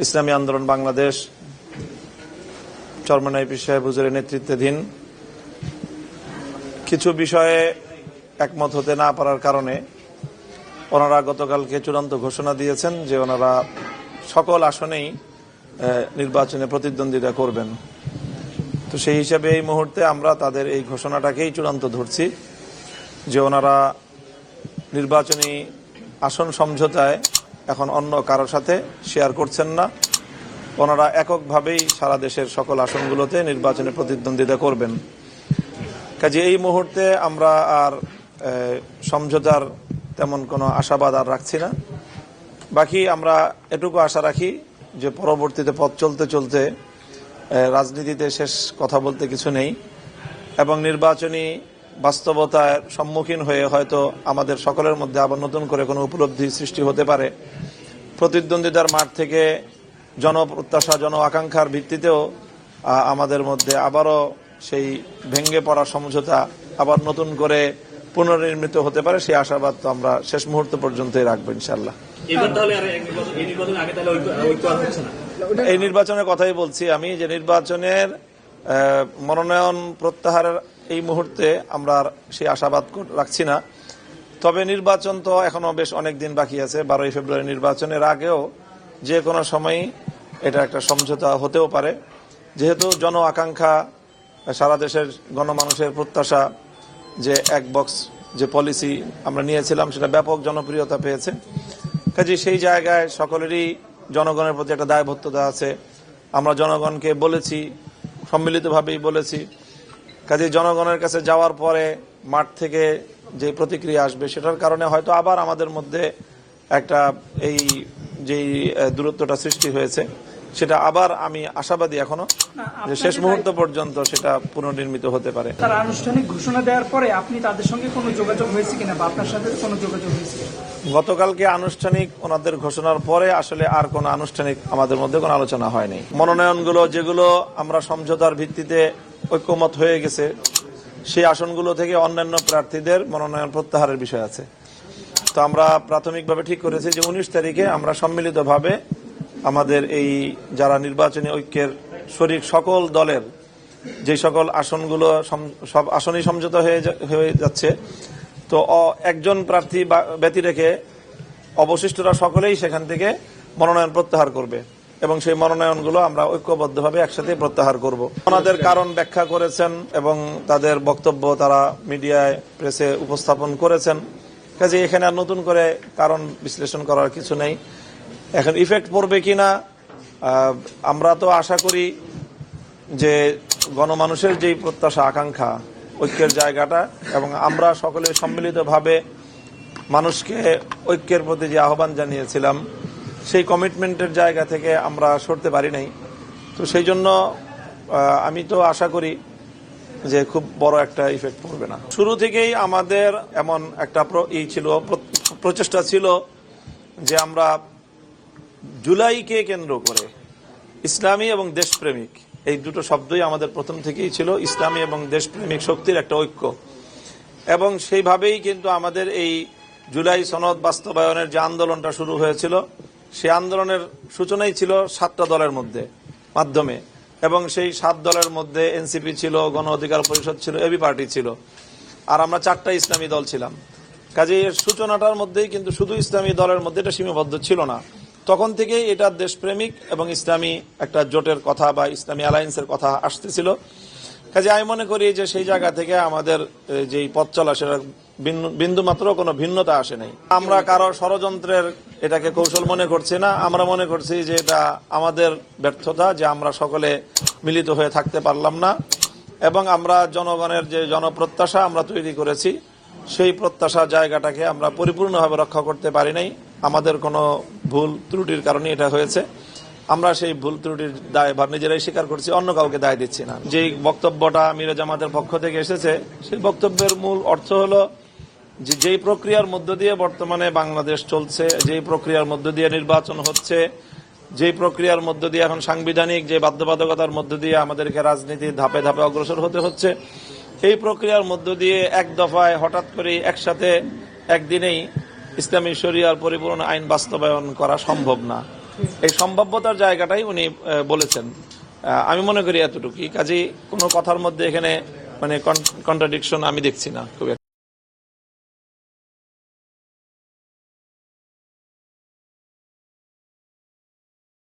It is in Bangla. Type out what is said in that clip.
ইসলামী আন্দোলন বাংলাদেশ চরমনাই পীর সাহেব হুজুরের নেতৃত্বাধীন কিছু বিষয়ে একমত হতে না পারার কারণে ওনারা গতকালকে চূড়ান্ত ঘোষণা দিয়েছেন যে ওনারা সকল আসনেই নির্বাচনে প্রতিদ্বন্দ্বিতা করবেন। তো সেই হিসাবে এই মুহূর্তে আমরা তাদের এই ঘোষণাটাকেই চূড়ান্ত ধরছি যে ওনারা নির্বাচনী আসন সমঝোতায় এখন অন্য কারোর সাথে শেয়ার করছেন না। ওনারা এককভাবেই সারা দেশের সকল আসনগুলোতে নির্বাচনে প্রতিদ্বন্দ্বিতা করবেন। কাজে এই মুহূর্তে আমরা আর সমঝোতার তেমন কোনো আশাবাদ আর রাখছি না। বাকি আমরা এটুকু আশা রাখি যে পরবর্তীতে পথ চলতে চলতে রাজনীতিতে শেষ কথা বলতে কিছু নেই এবং নির্বাচনী বাস্তবতার সম্মুখীন হয়ে হয়তো আমাদের সকলের মধ্যে আবার নতুন করে কোনো উপলব্ধি সৃষ্টি হতে পারে। প্রতিদ্বন্দ্বিতার মাঠ থেকে জনপ্রত্যাশা জন আকাঙ্ক্ষার ভিত্তিতেও আমাদের মধ্যে আবারও সেই ভেঙে পড়া সমঝোতা আবার নতুন করে পুনর্নির্মিত হতে পারে, সেই আশাবাদ তো আমরা শেষ মুহূর্ত পর্যন্তই রাখবো ইনশাল্লাহ। এই নির্বাচনের কথাই বলছি আমি, যে নির্বাচনের মনোনয়ন প্রত্যাহারের এই মুহূর্তে আমরা সেই আশাবাদ রাখছি না। তবে নির্বাচন তো এখনো বেশ অনেক দিন বাকি আছে। 12ই ফেব্রুয়ারি নির্বাচনের আগেও যে কোনো সময়ই এটা একটা সমঝোতা হতেও পারে, যেহেতু জন আকাঙ্ক্ষা সারা দেশের গণমানুষের প্রত্যাশা যে এক বক্স যে পলিসি আমরা নিয়েছিলাম সেটা ব্যাপক জনপ্রিয়তা পেয়েছে। কাজে সেই জায়গায় সকলেরই জনগণের প্রতি একটা দায়বদ্ধতা আছে। আমরা জনগণকে বলেছি, সম্মিলিতভাবেই বলেছি। কাজে জনগণের কাছে যাওয়ার পরে মাঠ থেকে যে প্রতিক্রিয়া আসবে সেটার কারণে হয়তো আবার আমাদের মধ্যে একটা এই যেই দূরত্বটা সৃষ্টি হয়েছে সেটা আবার আমি আশাবাদী এখনো যে শেষ মুহূর্ত পর্যন্ত সেটা পুনর্নির্মিত হতে পারে। তারা আনুষ্ঠানিক ঘোষণা দেওয়ার পরে আপনি তাদের সঙ্গে কোনো যোগাযোগ হয়েছে কিনা বা আপনার সাথে কোনো যোগাযোগ হয়েছে? গতকালকে আনুষ্ঠানিক ওনাদের ঘোষণার পরে আসলে আর কোনো আনুষ্ঠানিক আমাদের মধ্যে কোনো আলোচনা হয়নি। মনোনয়নগুলো যেগুলো আমরা সমঝোতার ভিত্তিতে ঐক্যমত হয়ে গেছে সেই আসনগুলো থেকে অন্যান্য প্রার্থীদের মনোনয়ন প্রত্যাহারের বিষয় আছে। তো আমরা প্রাথমিকভাবে ঠিক করেছি যে 19 তারিখে আমরা সম্মিলিতভাবে আমাদের এই যারা নির্বাচনী ঐক্যের শরিক সকল দলের যে সকল আসনগুলো সব আসনই সমঝোতা হয়ে যাচ্ছে, তো একজন প্রার্থী ব্যতী রেখে অবশিষ্টরা সকলেই সেখান থেকে মনোনয়ন প্রত্যাহার করবে এবং সেই মনোনয়নগুলো আমরা ঐক্যবদ্ধভাবে একসাথে প্রত্যাহার করব। ওনাদের কারণ ব্যাখ্যা করেছেন এবং তাদের বক্তব্য তারা মিডিয়ায় প্রেসে উপস্থাপন করেছেন। কাজে এখানে আর নতুন করে কারণ বিশ্লেষণ করার কিছু নেই। এখন ইফেক্ট পড়বে কিনা আমরা তো আশা করি যে গণমানুষের যেই প্রত্যাশা আকাঙ্ক্ষা ঐক্যের জায়গাটা এবং আমরা সকলে সম্মিলিতভাবে মানুষকে ঐক্যের প্রতি যে আহ্বান জানিয়েছিলাম সেই কমিটমেন্টের জায়গা থেকে আমরা সরতে পারি নাই। তো সেই জন্য আমি তো আশা করি যে খুব বড় একটা ইফেক্ট পড়বে না। শুরু থেকেই আমাদের এমন একটা প্রচেষ্টা ছিল যে আমরা জুলাইকে কেন্দ্র করে ইসলামী এবং দেশপ্রেমিক এই দুটো শব্দই আমাদের প্রথম থেকেই ছিল, ইসলামী এবং দেশপ্রেমিক শক্তির একটা ঐক্য। এবং সেইভাবেই কিন্তু আমাদের এই জুলাই সনদ বাস্তবায়নের যে আন্দোলনটা শুরু হয়েছিল সেই আন্দোলনের সূচনাই ছিল 7টা দলের মাধ্যমে এবং সেই 7 দলের মধ্যে এনসিপি ছিল, গণ অধিকার পরিষদ ছিল, এবি পার্টি ছিল, আর আমরা 4টা ইসলামী দল ছিলাম। কাজে এর সূচনাটার মধ্যেই কিন্তু শুধু ইসলামী দলের মধ্যে এটা সীমাবদ্ধ ছিল না। তখন থেকেই এটা দেশপ্রেমিক এবং ইসলামী একটা জোটের কথা বা ইসলামী অ্যালায়েন্সের কথা আসতেছিল। কাজে আমি মনে করি যে সেই জায়গা থেকে আমাদের যেই পথ চলা সেটা বিন্দুমাত্র কোনো ভিন্নতা আসে নাই। আমরা কারো ষড়যন্ত্রের এটাকে কৌশল মনে করছি না। আমরা মনে করছি যে এটা আমাদের ব্যর্থতা যে আমরা সকলে মিলিত হয়ে থাকতে পারলাম না এবং আমরা জনগণের যে জনপ্রত্যাশা আমরা তৈরি করেছি সেই প্রত্যাশা জায়গাটাকে আমরা পরিপূর্ণভাবে রক্ষা করতে পারি নাই। আমাদের কোনো ভুল ত্রুটির কারণে এটা হয়েছে। আমরা সেই ভুল ত্রুটির দায়ভার নিজেরাই স্বীকার করছি, অন্য কাউকে দায় দিচ্ছি না। যেই বক্তব্যটা মিরে জামাতের পক্ষ থেকে এসেছে সেই বক্তব্যের মূল অর্থ হলো যে যেই প্রক্রিয়ার মধ্য দিয়ে বর্তমানে বাংলাদেশ চলছে, যেই প্রক্রিয়ার মধ্য দিয়ে নির্বাচন হচ্ছে, যেই প্রক্রিয়ার মধ্য দিয়ে এখন সাংবিধানিক যে বাধ্যবাধকতার মধ্য দিয়ে আমাদেরকে রাজনীতির ধাপে ধাপে অগ্রসর হতে হচ্ছে, এই প্রক্রিয়ার মধ্য দিয়ে এক দফায় হঠাৎ করে একসাথে একদিনেই ইসলামী শরিয়ার পরিপূর্ণ আইন বাস্তবায়ন করা সম্ভব না। এই সম্ভাব্যতার জায়গাটাই উনি বলেছেন। আমি মনে করি এতটুকুই, কাজেই কোনো কথার মধ্যে এখানে মানে কন্ট্রাডিকশন আমি দেখছি না খুব একটা।